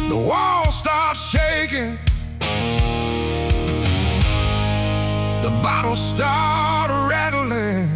The wall starts shaking, the bottles start rattling.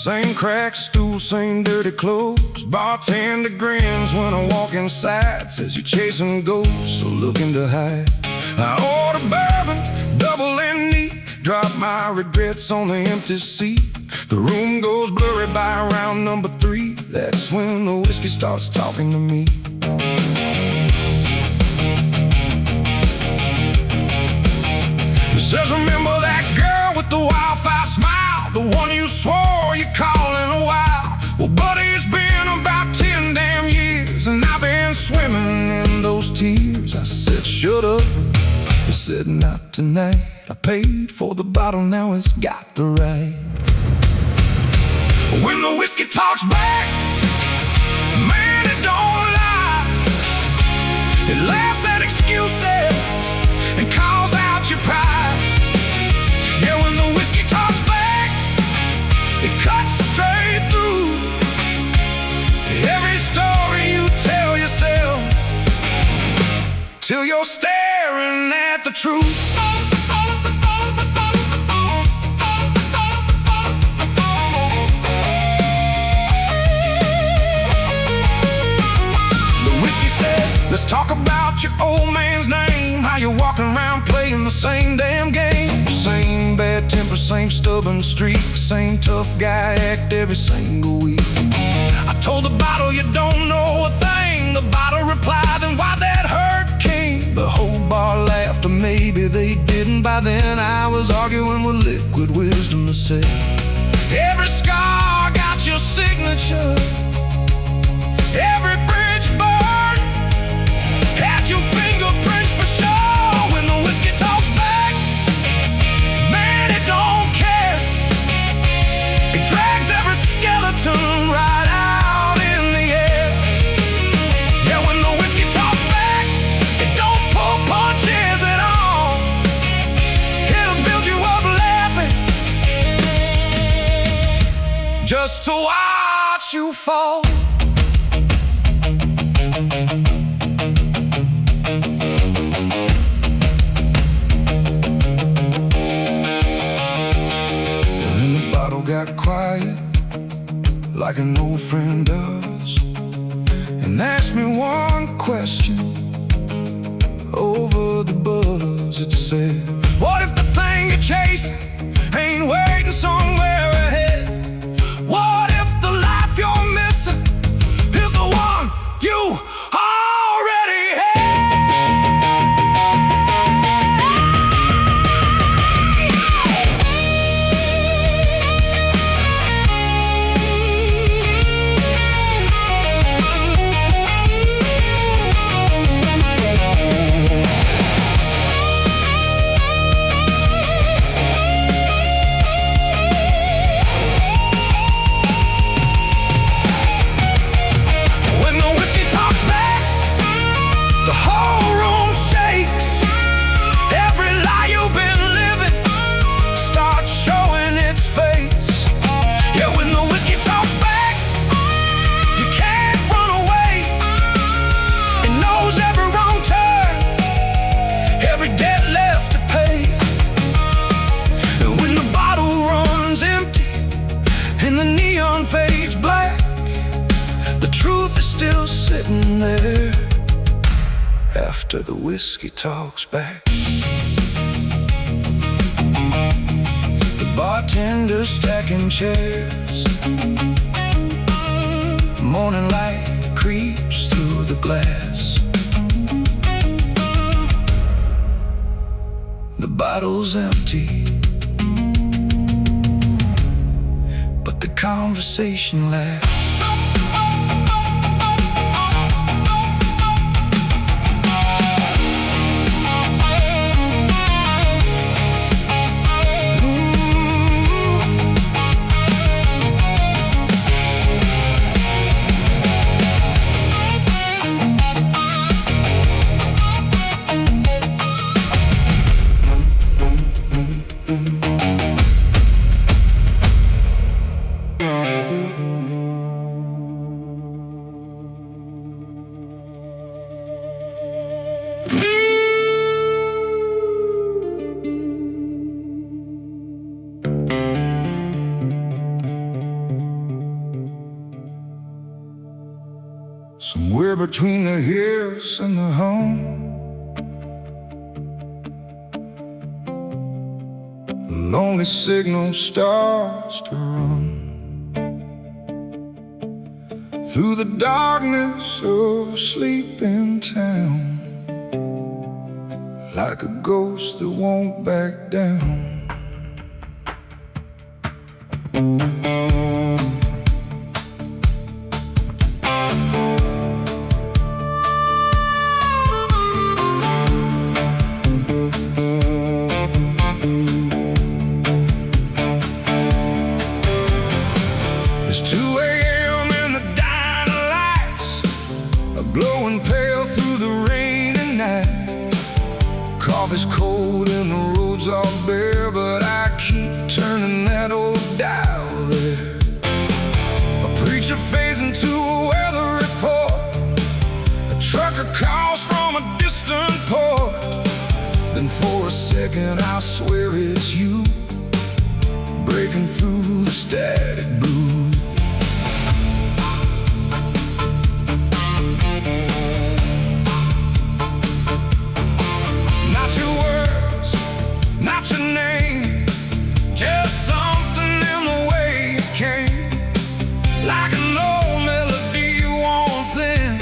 Same cracked stool, same dirty clothes. Bartender grins when I walk inside, says you're chasing ghosts, so looking to hide. I order bourbon, double and neat, drop my regrets on the empty seat. The room goes blurry by round number 3. That's when the whiskey starts talking to me. It says, remember that girl with the wildfire smile, the one you swore you'd call in a while? Well, buddy, it's been about 10 damn years, and I've been swimming in those tears. I said, shut up. He said, not tonight. I paid for the bottle, now it's got the right. When the whiskey talks back, man, it don't lie. It laughs at excuses and calls out your pride. Yeah, when the whiskey talks back, it cuts straight through every story you tell yourself, till you're staring at the truth. Let's talk about your old man's name, how you're walking around playing the same damn game. Same bad temper, same stubborn streak, same tough guy act every single week. I told the bottle you don't know a thing. The bottle replied, then why that hurt came. The whole bar laughed, or maybe they didn't. By then I was arguing with liquid wisdom that said, every scar got your signature, every bridge burned had your fingerprints for sure. When the whiskey talks back, man, it don't care. It drags every skeleton right out in the air. Yeah, when the whiskey talks back, it don't pull punches at all. It'll build you up laughing, just to watch you fall. Got quiet, like an old friend does, and asked me one question over the buzz. It said, what if the thing you're chasing ain't waiting somewhere ahead? What if the life you're missing is the one you already had? Still sitting there after the whiskey talks back. The bartender stacking chairs, morning light creeps through the glass. The bottle's empty, conversation lasts. Somewhere between the hills and the home, a lonely signal starts to run through the darkness of a sleeping town, like a ghost that won't back down. It's 2 a.m. and the dying lights are glowing pale through the rainy night. Coffee's cold and the roads are bare, but I keep turning that old dial there. A preacher fades into a weather report, a trucker calls from a distant port. Then for a second I swear it's you, breaking through the static blues. Not your words, not your name, just something in the way it came. Like an old melody worn thin,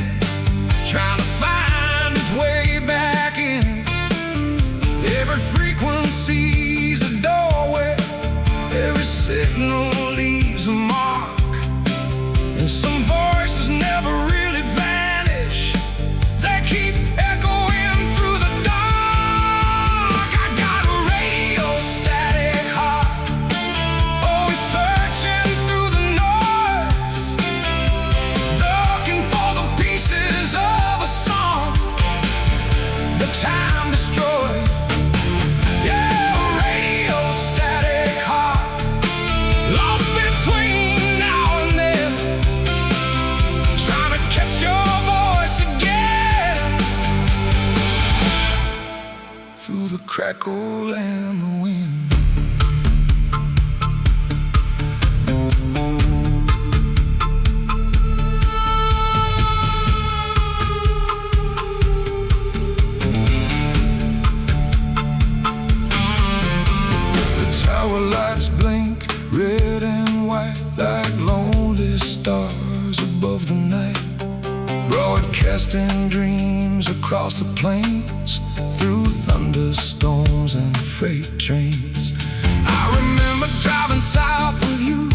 trying to find its way back in. Every frequency's a doorway, every signal leaves a mark, and some voices never really vanish, they keep echoing through the dark. I got a radio static heart, always searching through the noise, looking for the pieces of a song that time destroys. Through the crackle and the wind, the tower lights blink red and white like lonely stars above the night, broadcasting dreams across the plains, through thunderstorms and freight trains. I remember driving south with you,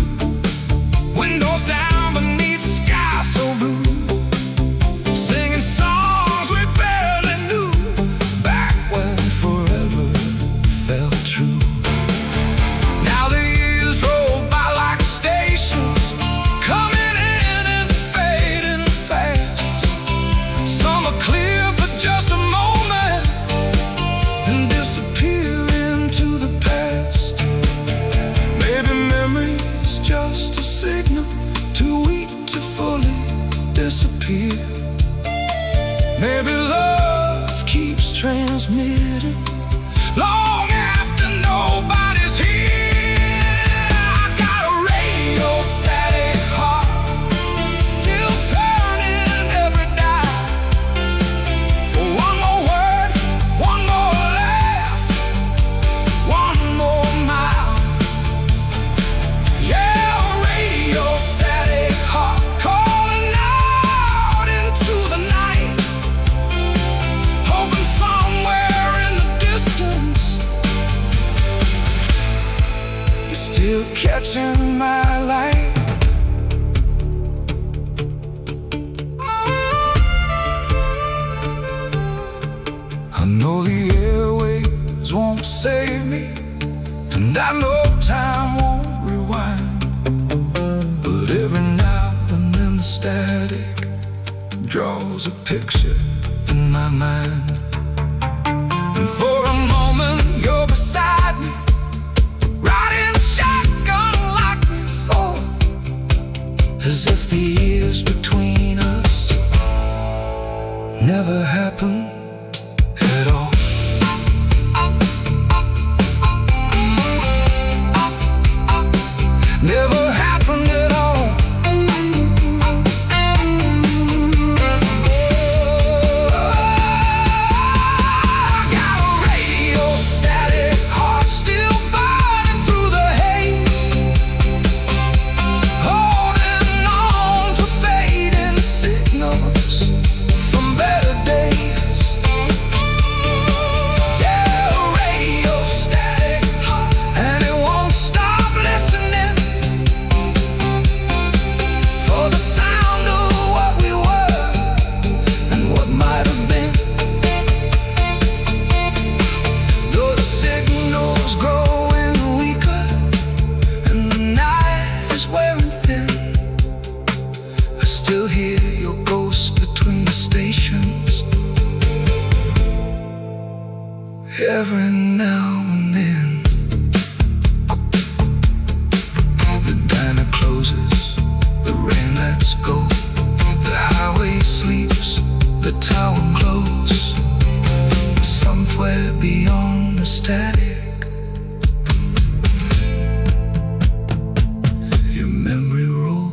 windows down beneath the sky so blue, singing songs we barely knew, back when forever felt true. Now the years roll by like stations, coming in and fading fast. Some are clear for just a moment, then disappear into the past. Maybe memory's just a signal too weak to fully disappear. Maybe love keeps transmitting long after nobody's here. I've got a radio static heart, still turning every dial, for one more word, one more laugh, one more mile. Yeah, a radio static heart, calling out into the night, hoping somewhere in the distance you're still catching my light. know the airwaves won't save me, and I know time won't rewind, but every now and then the static draws a picture in my mind. And for a moment you're beside me, riding shotgun like before, as if the years between us never happened at all. Never happened at all. I got a radio static heart still burning through the haze, holding on to fading signals from better days. Yeah, radio static heart, and it won't stop listening for the sound of what we were and what might have been. Though the signal's growing weaker and the night is wearing thin, I still hear your ghost between the stations every now and then. The diner closes, the rain lets go, the highway sleeps, the tower glows. Somewhere beyond the static, your memory rolls.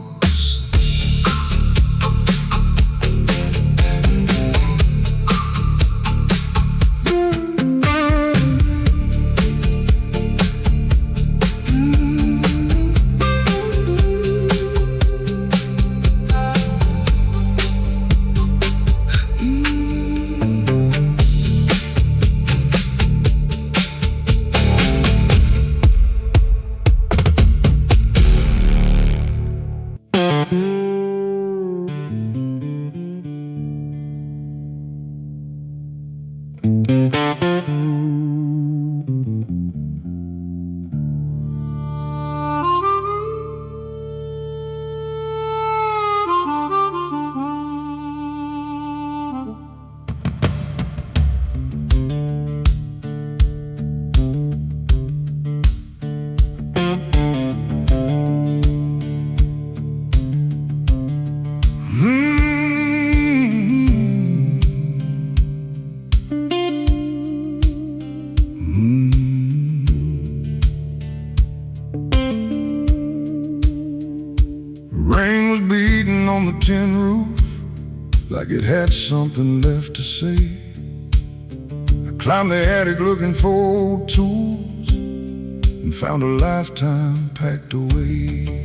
Rain was beating on the tin roof like it had something left to say. I climbed the attic looking for old tools and found a lifetime packed away.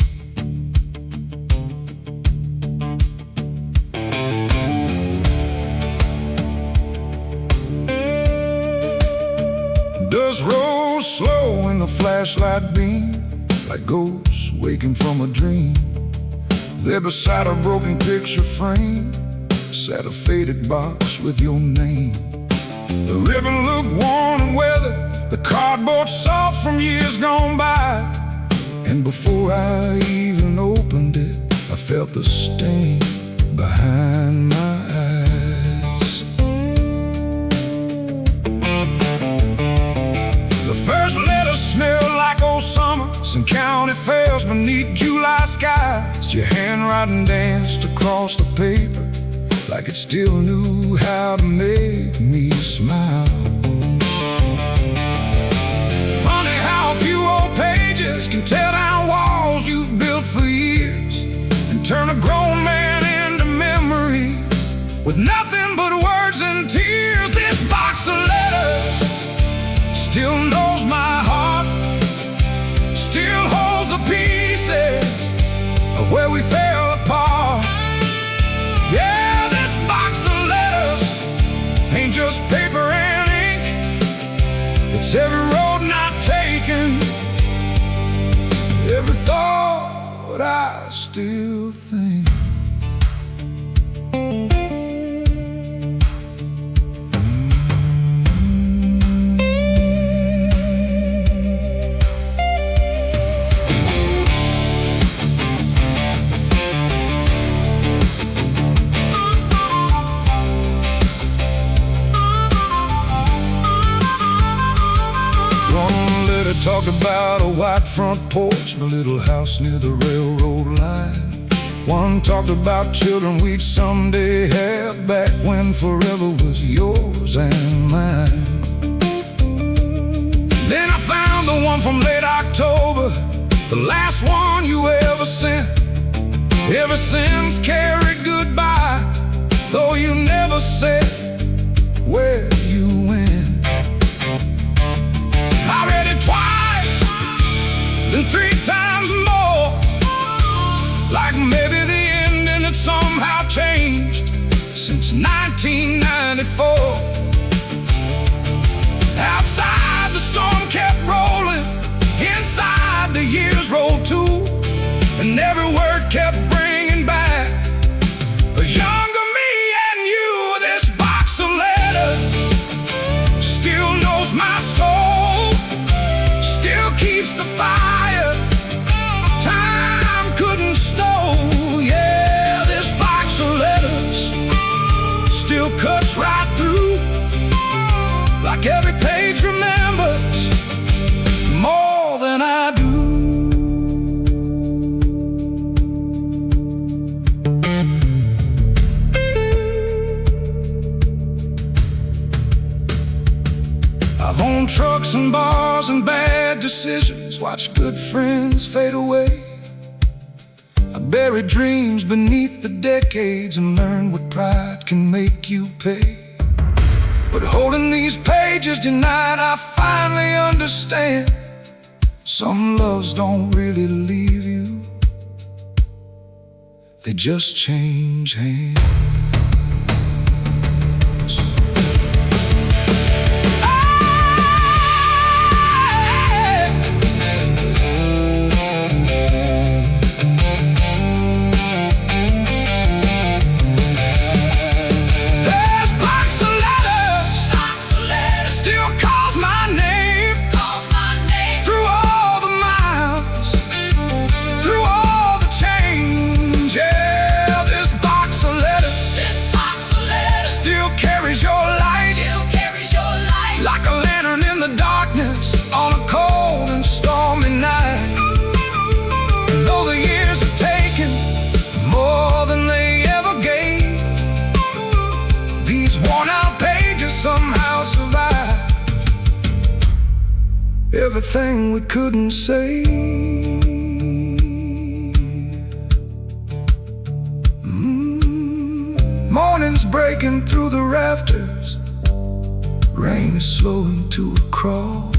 Dust rose slow in the flashlight beam, like ghosts waking from a dream. There beside a broken picture frame sat a faded box with your name. The ribbon looked worn and weathered, the cardboard soft from years gone by. And before I even opened it, I felt the stain behind my eyes. The first letter smelled like old summers and county fairs beneath July skies. Your handwriting danced across the paper like it still knew how to make me smile. Funny how a few old pages can tear down walls you've built for years and turn a grown man into memory with nothing but words and tears. This box of letters still knows my heart, still holds the pieces of where we fell apart. Yeah, this box of letters ain't just paper and ink, it's every road not taken, every thought I still think. talked about a white front porch and a little house near the railroad line. One talked about children we'd someday have, back when forever was yours and mine. Then I found the one from late October, the last one you ever sent. Ever since carried goodbye, though you never said where you went. I read it twice, then 3 times more, like maybe the ending had somehow changed since 1994. Outside the storm kept rolling, inside the years rolled too, and every word kept bringing back a younger me and you. This box of letters still knows my soul, still keeps the fire time couldn't stow. Yeah, this box of letters still cuts right through, like every page remembers more than I do. I've owned trucks and bars and bad decisions, watched good friends fade away. I buried dreams beneath the decades and learned what pride can make you pay. But holding these pages tonight, I finally understand some loves don't really leave you, they just change hands. On a cold and stormy night, and though the years have taken more than they ever gave, these worn-out pages somehow survived everything we couldn't say. Morning's breaking through the rafters, rain is slowing to a crawl.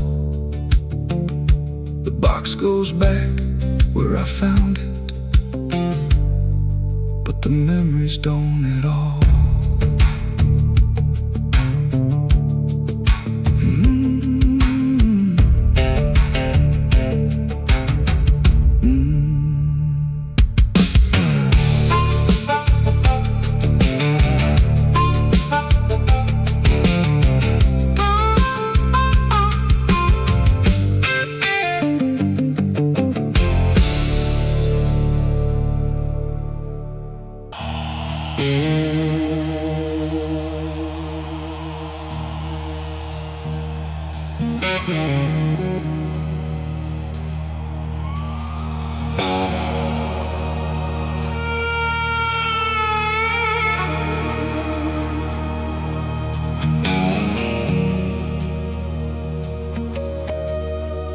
The box goes back where I found it, but the memories don't at all.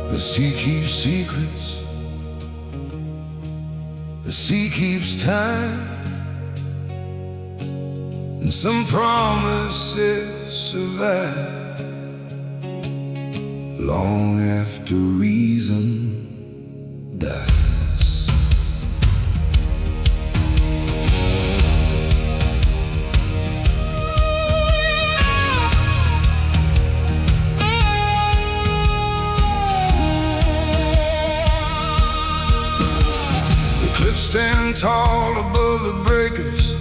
The sea keeps secrets, the sea keeps time, and some promises survive long after reason dies. Stand tall above the breakers,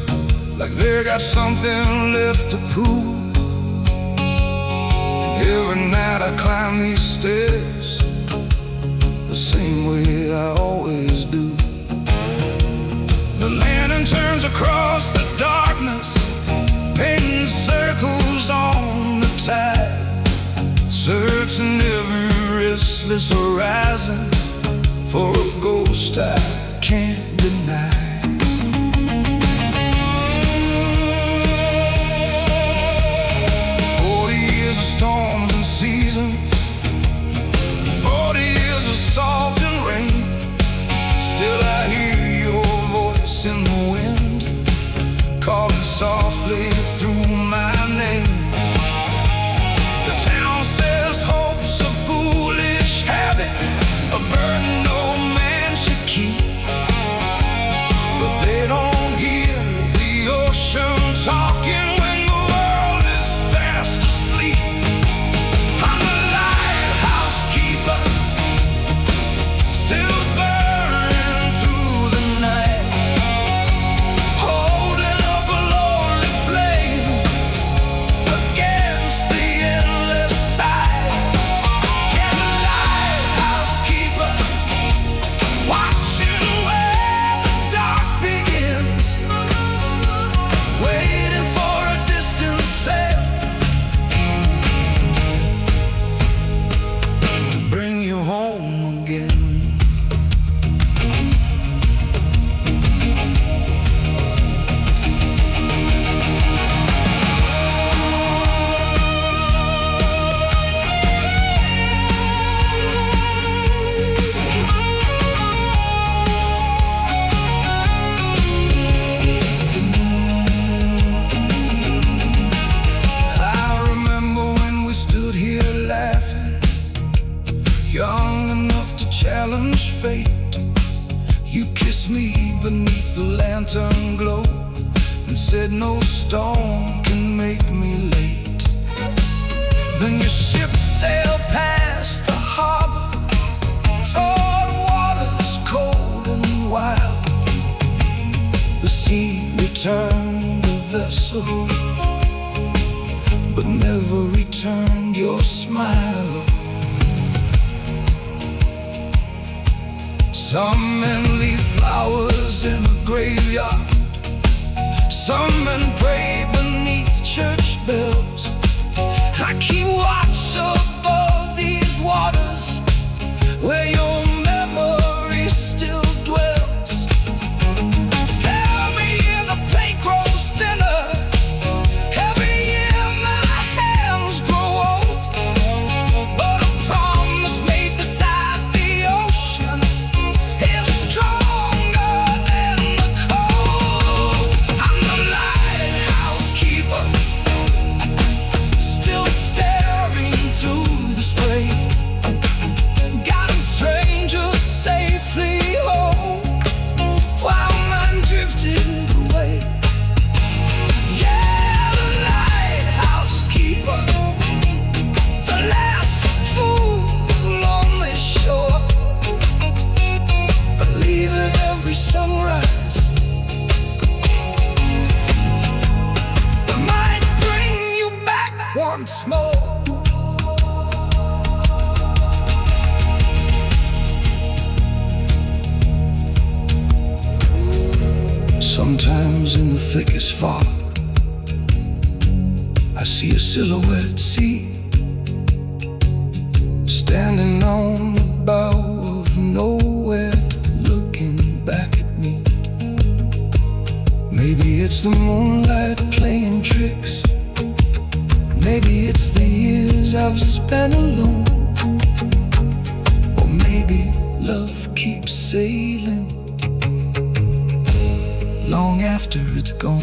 like they got something left to prove. And every night I climb these stairs the same way I always do. The lantern turns across the darkness, painting circles on the tide, searching every wrist restless horizon for a ghost I can't deny. 40 years of storms and seasons, 40 years of salt and rain. Still I hear your voice in the wind, calling softly through my name. The town says hope's a foolish habit, a burden no man should keep. But they don't hear the ocean talking when the world is fast asleep. I'm the lighthouse keeper, still burning through the night, holding up a lonely flame against the endless tide. Yeah, the lighthouse keeper, watching where the dark begins, waiting for a distant sail to bring you home again. I remember when we stood here laughing, young enough to challenge fate. You kissed me beneath the lantern glow and said no storm can make me late. Then your ship sailed past the harbor, toward waters cold and wild. The sea returned the vessel, but never returned your smile. Some men leave flowers in a graveyard, some men pray beneath church bells. I keep watch above these waters where your memory still dwells. Every year the paint grows thinner, every year my hands grow old, but a promise made beside the ocean is stronger than the cold. I'm the lighthouse keeper, still staring through the spray, guiding strangers safely home while mine drifted away. Yeah, the lighthouse keeper, the last fool on this shore, believing every sunrise might bring you back once more. Sometimes in the thickest fog, I see a silhouette at sea, standing on the bow of nowhere, looking back at me. Maybe it's the moonlight playing tricks, maybe it's the years I've spent alone, or maybe love keeps sailing long after it's gone.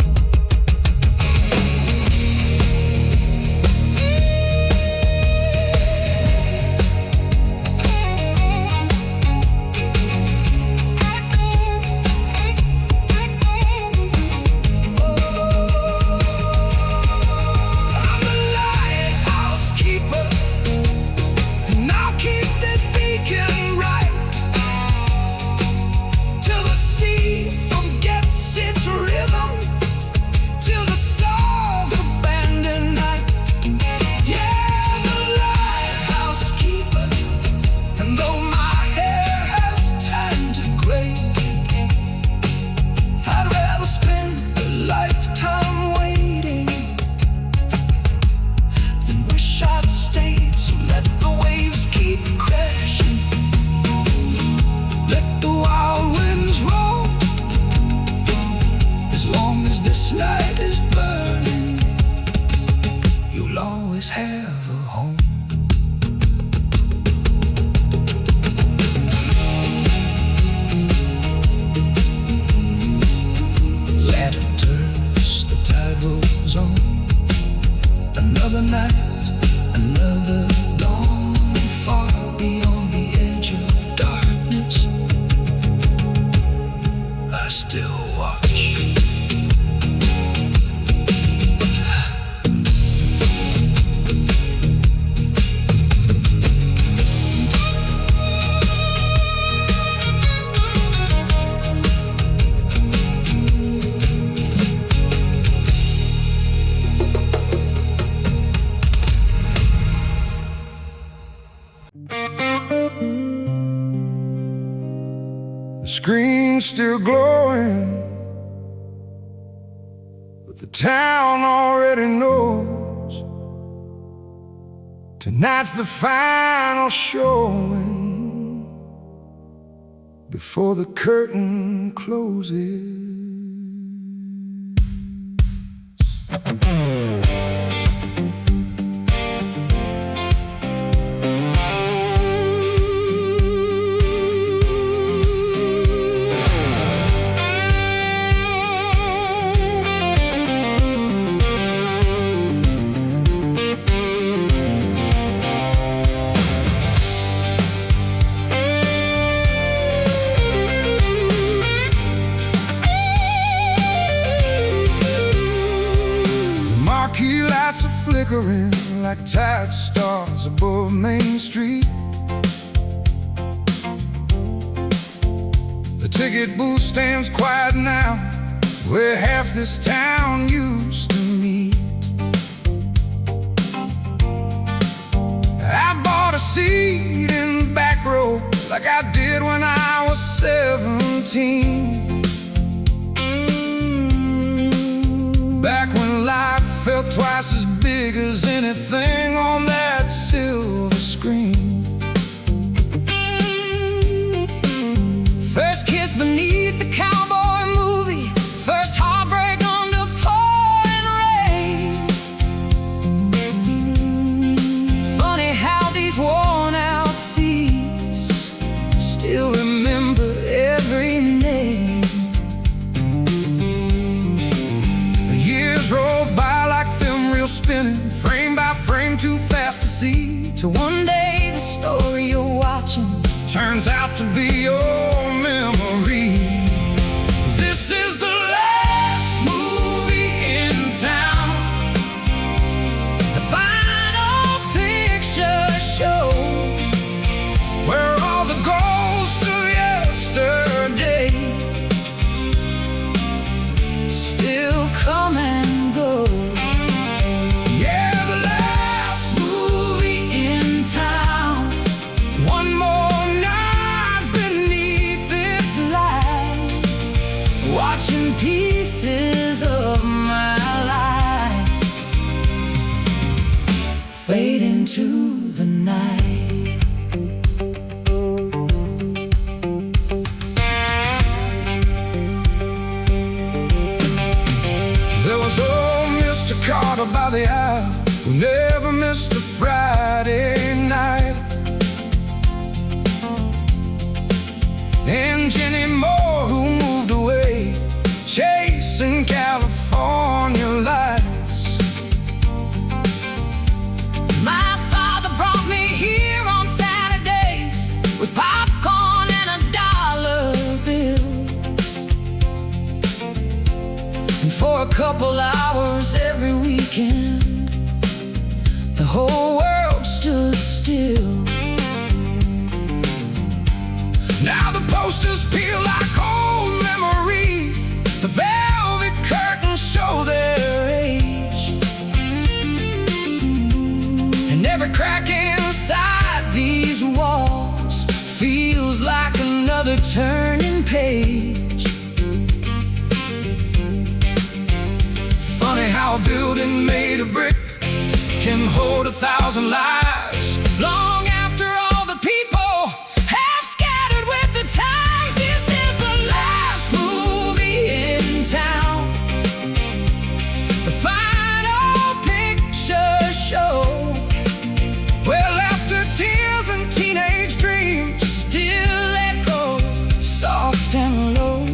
I'm the lighthouse keeper, and I'll keep this beacon right till the sea forgets its rhythm I still watch. The screen's still glowing, but the town already knows tonight's the final showing before the curtain closes. Marquee lights are flickering like tired stars above Main Street. The ticket booth stands quiet now, where half this town used to meet. I bought a seat in the back row like I did when I was 17. Back when life felt twice as big as anything on that silver screen. First kiss beneath the cowboy movie, first heartbreak under pouring rain. Funny how these worn out seats still remember every name. Rolled by like film reel spinning, frame by frame, too fast to see, till one day the story you're watching turns out to be your memory. This is the last movie in town, the final picture show, where all the ghosts of yesterday still come and go. Yeah, the last movie in town. One more night beneath its light, watching pieces of my life fade into the night. There was old Mr. Carter by the aisle, who never missed a Friday night. And Jenny Moore, who moved away, chasing California lights. My father brought me here on Saturdays with popcorn and a dollar bill. And for a couple hours every weekend, the whole world stood still. Now the posters peel like old memories, the velvet curtains show their age, and every crack inside these walls feels like another turning page. Funny how a building made of brick can hold 1,000 lives long after all the people have scattered with the times. This is the last movie in town, the final picture show, where laughter, tears, and teenage dreams still echo soft and low.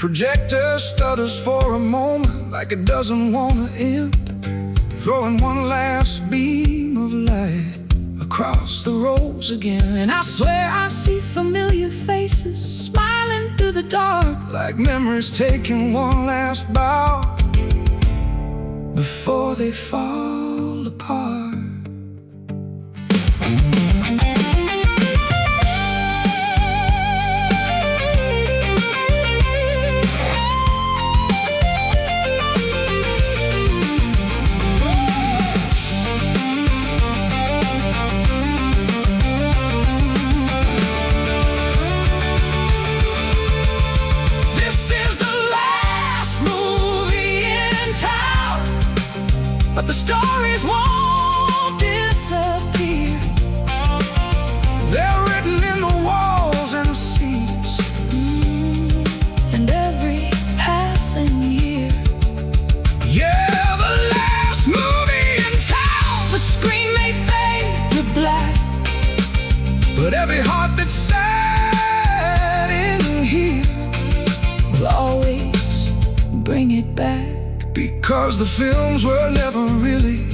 projector stutters for a moment like it doesn't want to end, throwing one last beam of light across the rows again. And I swear I see familiar faces smiling through the dark, like memories taking one last bow before they fall apart. But the stories won't disappear. They're written in the walls and the seas, and every passing year. Yeah, the last movie in town. The screen may fade to black, but every heart that's sad in here will always bring it back. Because the films were never really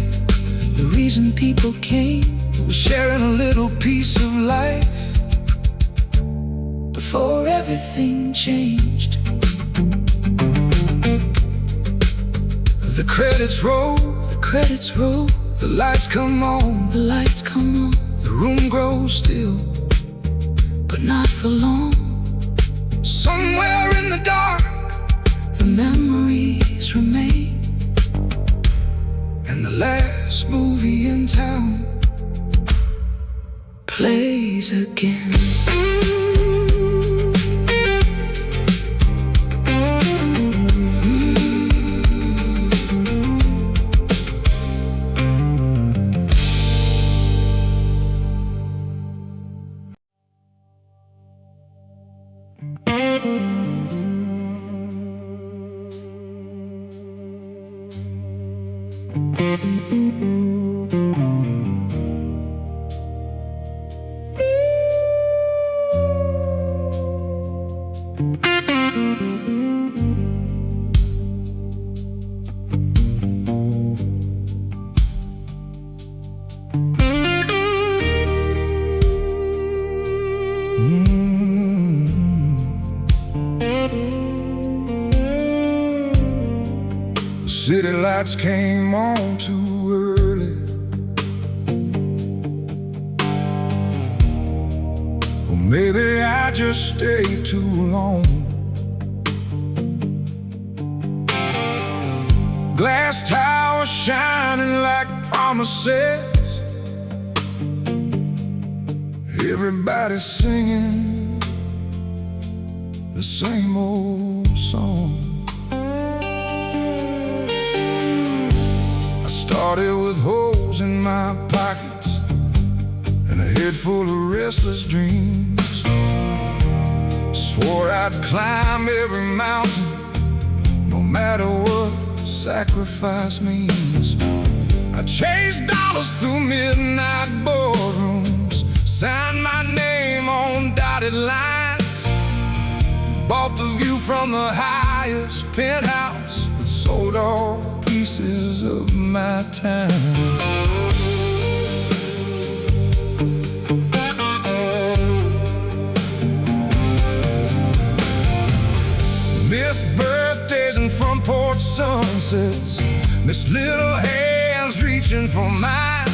the reason people came. It was sharing a little piece of life before everything changed. The credits roll, the credits roll, the lights come on, the lights come on. the room grows still, but not for long. Somewhere in the dark, the memories remain, and the last movie in town plays again. The city lights came on too early, or maybe I just stayed too long. Glass towers shining like promises, everybody singing the same old song. Started with holes in my pockets and a head full of restless dreams. Swore I'd climb every mountain, no matter what sacrifice means. I chased dollars through midnight boardrooms, signed my name on dotted lines, bought the view from the highest penthouse, sold off pieces of my time. Missed birthdays and front porch sunsets, missed little hands reaching for mine,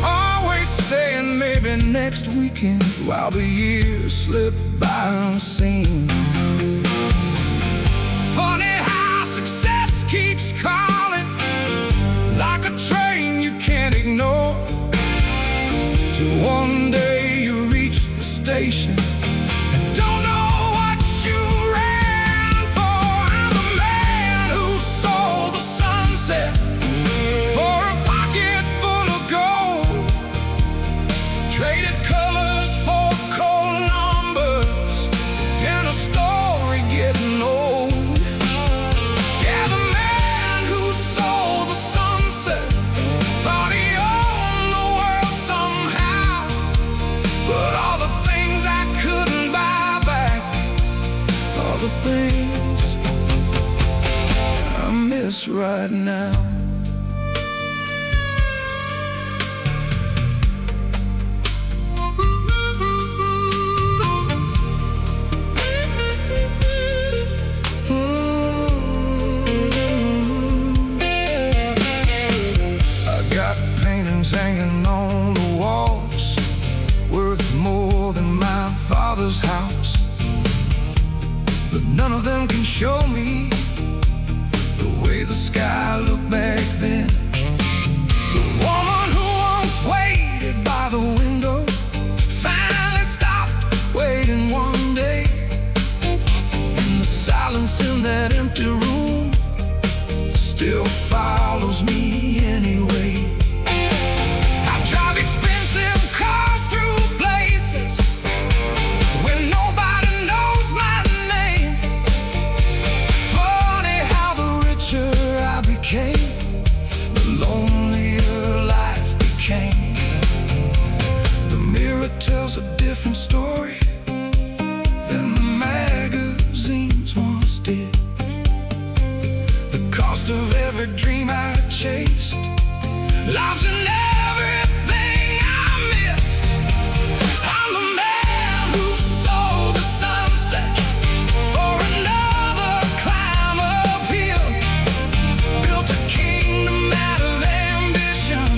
always saying maybe next weekend, while the years slip by unseen. Funny how success keeps calling, like a train you can't ignore, till one day you reach the station and don't know what you ran for. I'm the man who sold the sunset for a pocket full of gold, traded colors for cold numbers in a story getting old. Yeah, the man who sold the sunset thought he owned the world somehow, but all the things I right now. I got paintings hanging on the walls, worth more than my father's house, but none of them can show me the way the sky looked back then. The woman who once waited by the window finally stopped waiting one day. And the silence in that empty room still follows me anyway. I drive expensive cars through places where nobody knows my name. Funny how the richer I became, the lonelier life became. The mirror tells a different story than the magazines once did. The cost of every dream I chased, lives in everything I missed. I'm the man who sold the sunset for another climb uphill. Built a kingdom out of ambition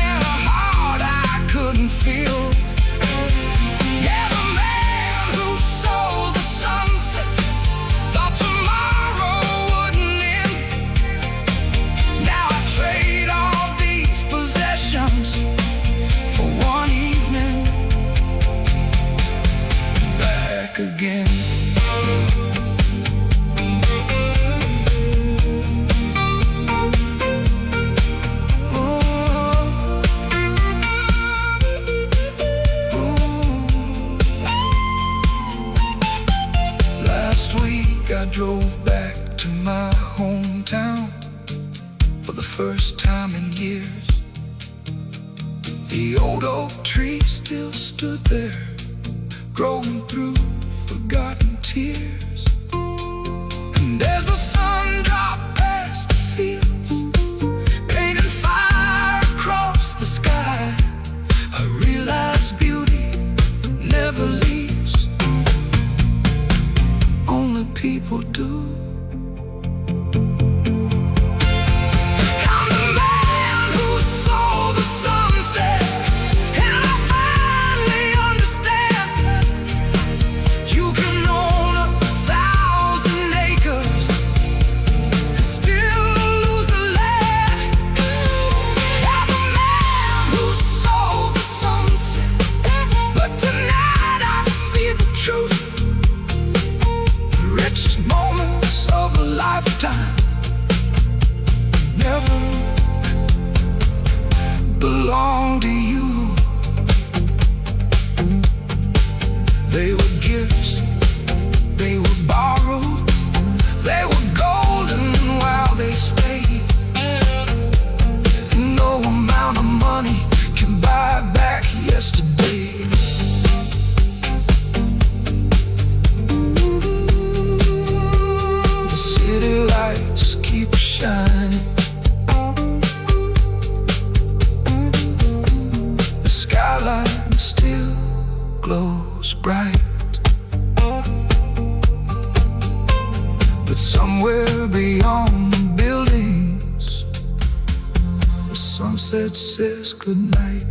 and a heart I couldn't feel. Yeah, the man who sold the sunset thought tomorrow wouldn't end. Now I trade all these possessions for one evening back again. Last week I drove back to my hometown for the first time in years. The old oak tree still stood there, growing through forgotten tears. And as the sun dropped past the fields, painting fire across the sky, I realized beauty never leaves, only people do. I'm the man who sold the sunset, and I finally understand. You can own 1,000 acres and still lose the land. I'm the man who sold the sunset, but tonight I see the truth. The richest moments of a lifetime never belong to you. They were gifts, they were borrowed, they were golden while they stayed. And no amount of money can buy back yesterday. The city lights keep shining, the skyline still glows bright. But somewhere beyond the buildings, the sunset says goodnight.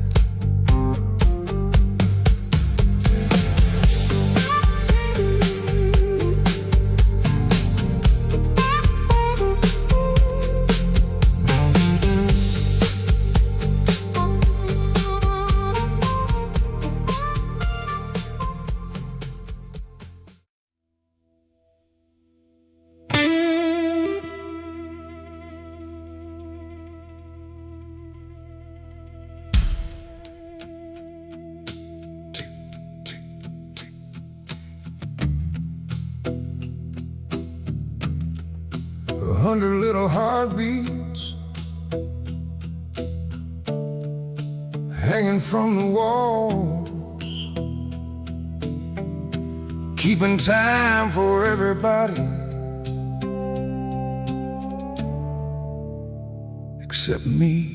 hundred little heartbeats hanging from the walls, keeping time for everybody. except me.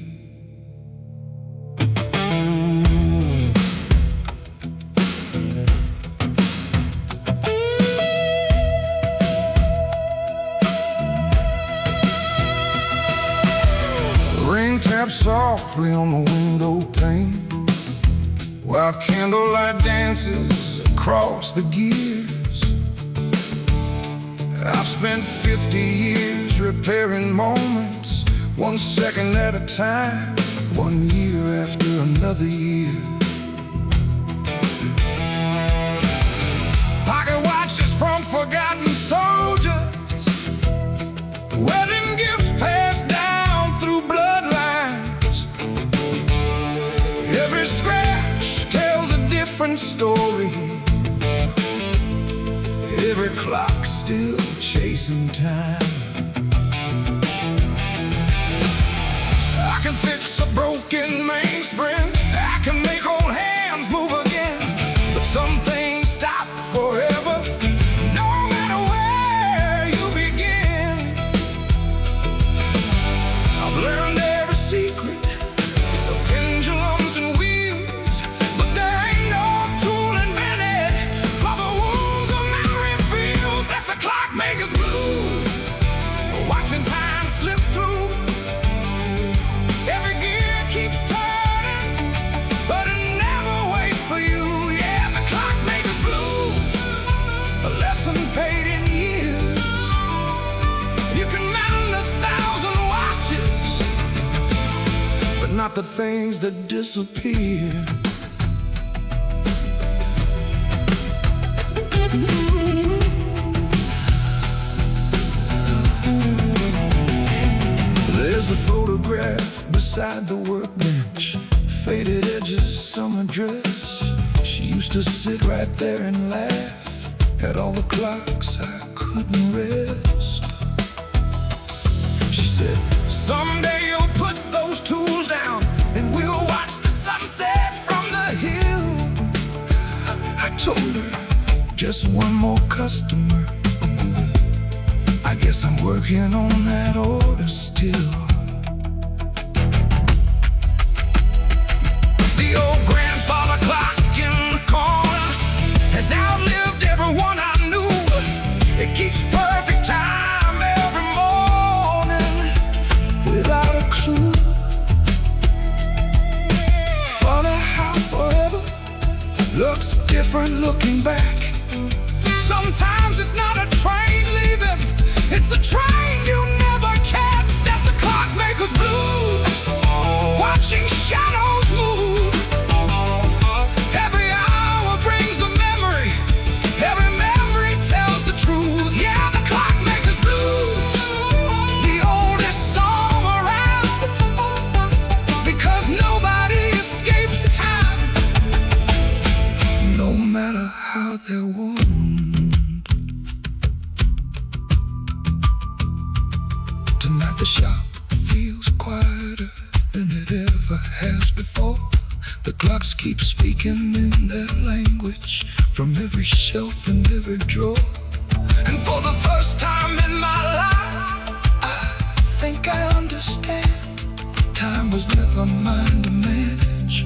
Rain taps softly on the window pane, while candlelight dances across the gears. I've spent 50 years repairing moments, 1 second at a time, 1 year after another year. Pocket watches from forgotten soldiers, wedding gifts passed down through bloodlines. Every scratch tells a different story, every clock still chasing time. I can fix a broken mainspring, I can make old hands move again, but some things stop forever, no matter where you begin. I've learned every secret of pendulums and wheels, but there ain't no tool invented for the wounds a memory feels. That's the clockmaker's blues, watching time slip through. Every gear keeps turning, but it never waits for you. Yeah, the clockmaker's blues, a lesson paid in years. You can mount 1,000 watches, but not the things that disappear. There's a photograph beside the workbench, faded edges, summer dress. She used to sit right there and laugh at all the clocks I couldn't rest. She said, someday you'll put those tools down and we'll watch the sunset from the hill. I told her, just one more customer, I guess I'm working on that order still. The old grandfather clock in the corner has outlived everyone I knew. It keeps perfect time every morning without a clue. Funny how forever looks different looking back. Sometimes it's not a train leaving, it's a train you never catch. That's the clockmaker's blues, watching shadows move. Every hour brings a memory, every memory tells the truth. Yeah, the clockmaker's blues, the oldest song around, because nobody escapes time, no matter how they're worn. Tonight the shop feels quieter than it ever has before. The clocks keep speaking in their language from every shelf and every drawer. And for the first time in my life, I think I understand. Time was never mine to manage,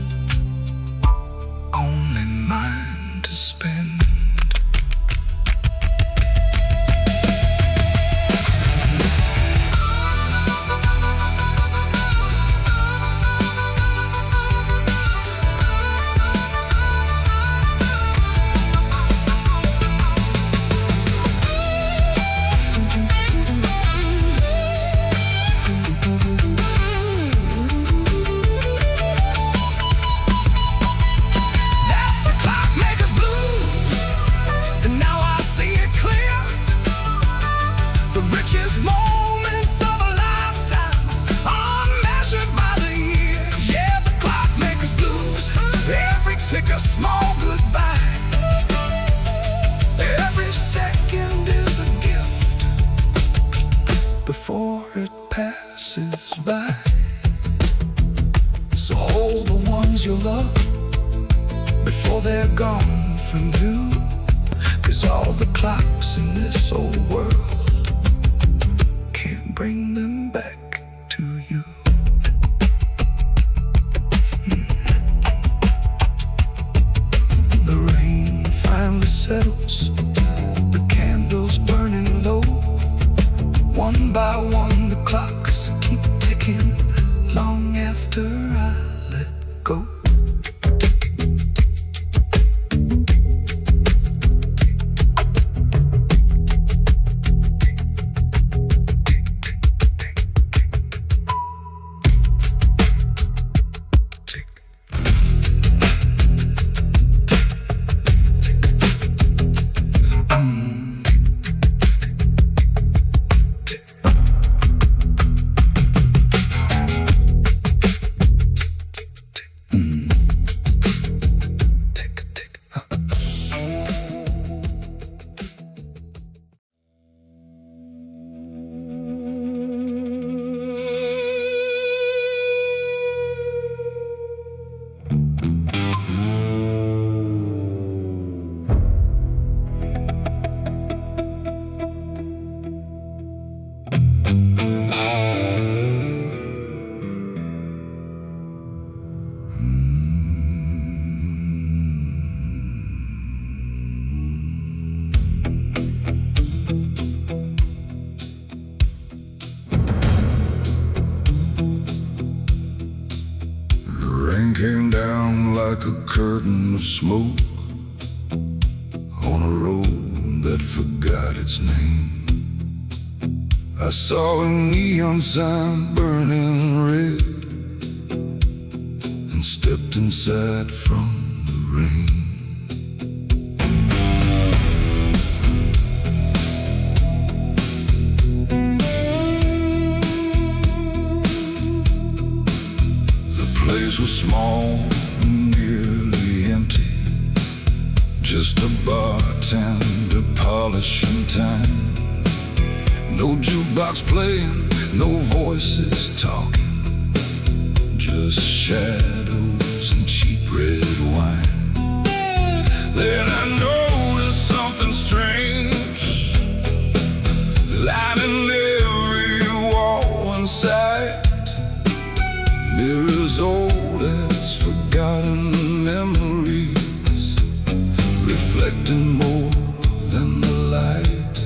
only mine to spend. Take a small goodbye. Every second is a gift before it passes by. So hold the ones you love before they're gone from view, 'cause all the clocks in this old world can't bring them back to you. him long after I let go. Came down like a curtain of smoke on a road that forgot its name. I saw a neon sign burning red and stepped inside from the rain. The place was small and nearly empty, just a bartender polishing time. No jukebox playing, no voices talking, just shadows and cheap red wine. Then I noticed something strange, lining every wall in sight. Mirrors old as forgotten memories, reflecting more than the light.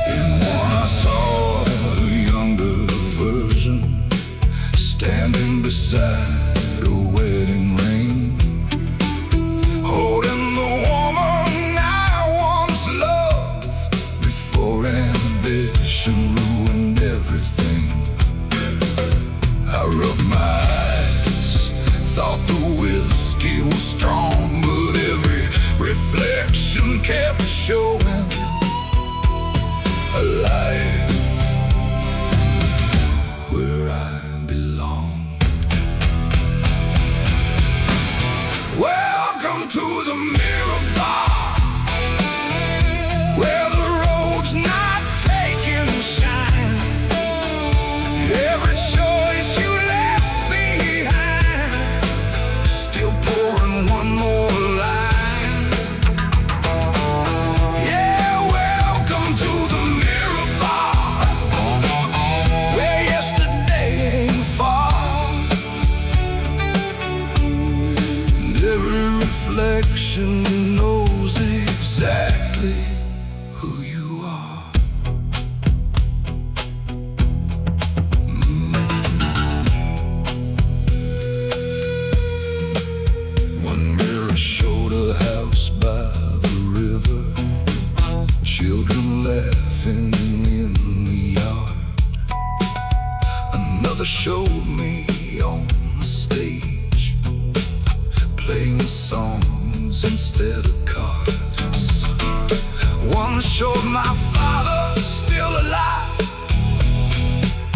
In one I saw a younger version standing beside a wedding ring, holding the woman I once loved before ambition ruined everything. I rubbed my eyes, thought the whiskey was strong, but every reflection kept showing a life where I belong. Welcome to the Mirror Bar, where the road's not taking shine. Every choice you left behind, still pouring one more line. Yeah, welcome to the Mirror Bar, where yesterday ain't far, and every reflection knows exactly who you are. One mirror showed a house by the river, children laughing in the yard. Another showed me on the stage, playing songs instead of cards. One showed my father still alive,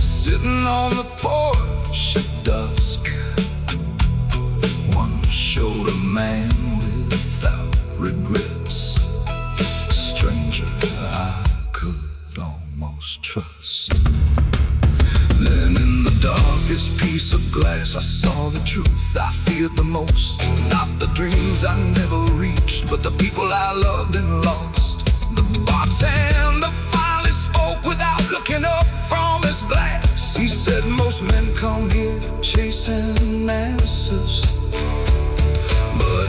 sitting on the porch at dusk. One showed a man without regrets, a stranger I could almost trust. Then in the darkest piece of glass I saw the truth I feared the most. Not the dreams I never reached, but the people I loved and lost. The bartender finally spoke without looking up from his glass. He said most men come here chasing answers, but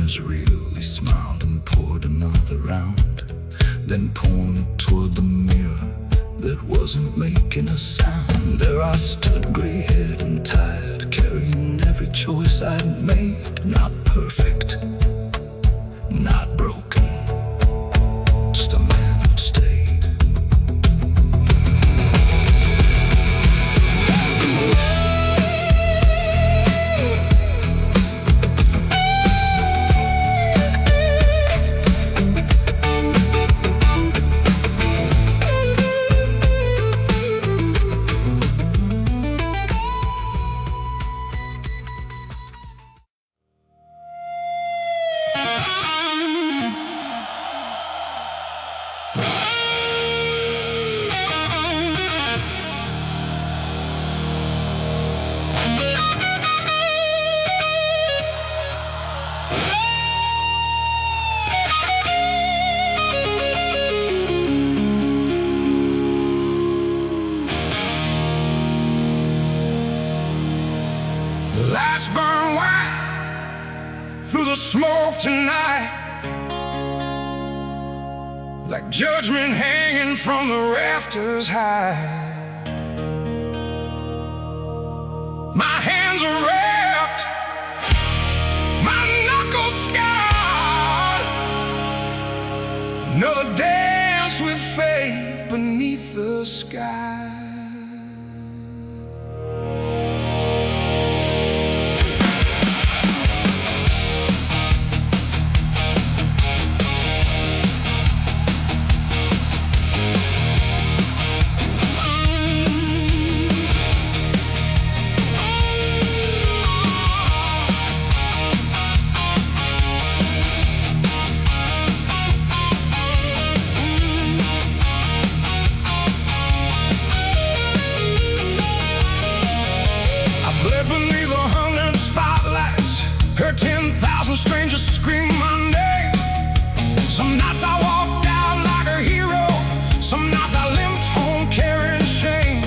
is real. He smiled and poured another round, then pointed toward the mirror that wasn't making a sound. There I stood, gray-haired and tired, carrying every choice I'd made. Not perfect, not broken, just a man who'd stayed. The lights burn white through the smoke tonight, like judgment hanging from the rafters high. My hands are wrapped, my knuckles scarred. Another dance with fate beneath the sky. Beneath 100 spotlights, heard 10,000 strangers scream my name. Some nights I walked out like a hero, some nights I limped home carrying shame.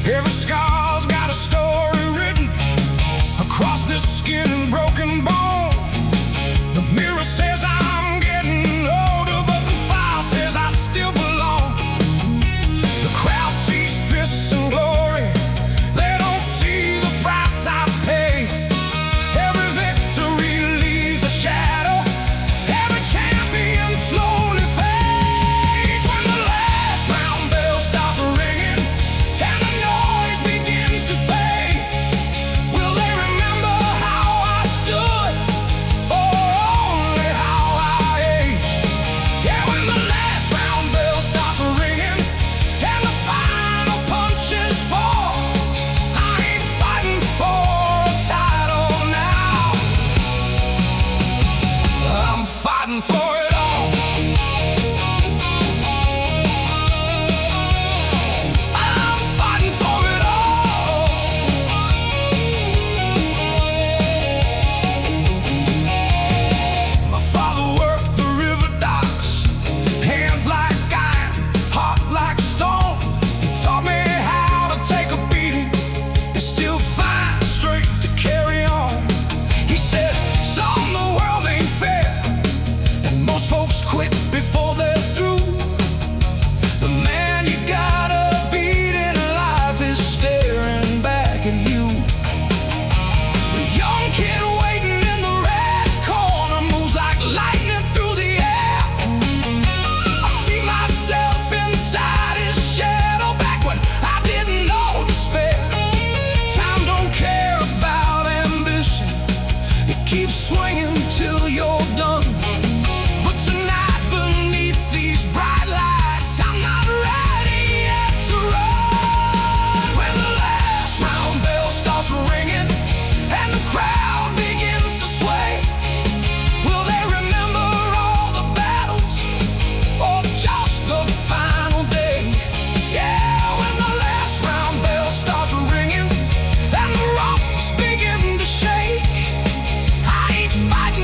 Every scar's got a story written across this skin and broken bone. The mirror says I'm getting older, but the file says I still belong. The crowd sees fists and glory, for it all. I'm fighting for it all. My father worked the river docks, hands like iron, heart like stone. He taught me how to take a beating and still find strength to carry on. He said, son, the world ain't fair, most folks quit before they're through. The man you gotta beat in life is staring back at you. The young kid waiting in the red corner moves like lightning through the air. I see myself inside his shadow back when I didn't know despair. Time don't care about ambition, it keeps swinging till you're done. Fighting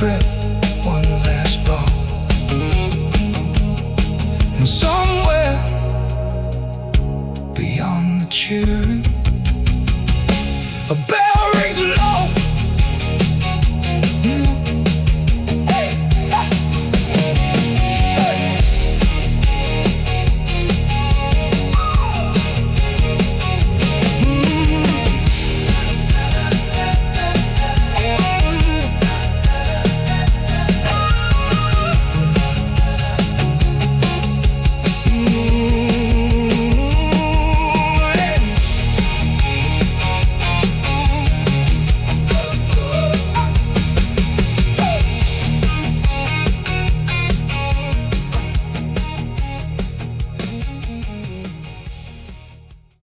breath, one last ball. And somewhere beyond the cheering, a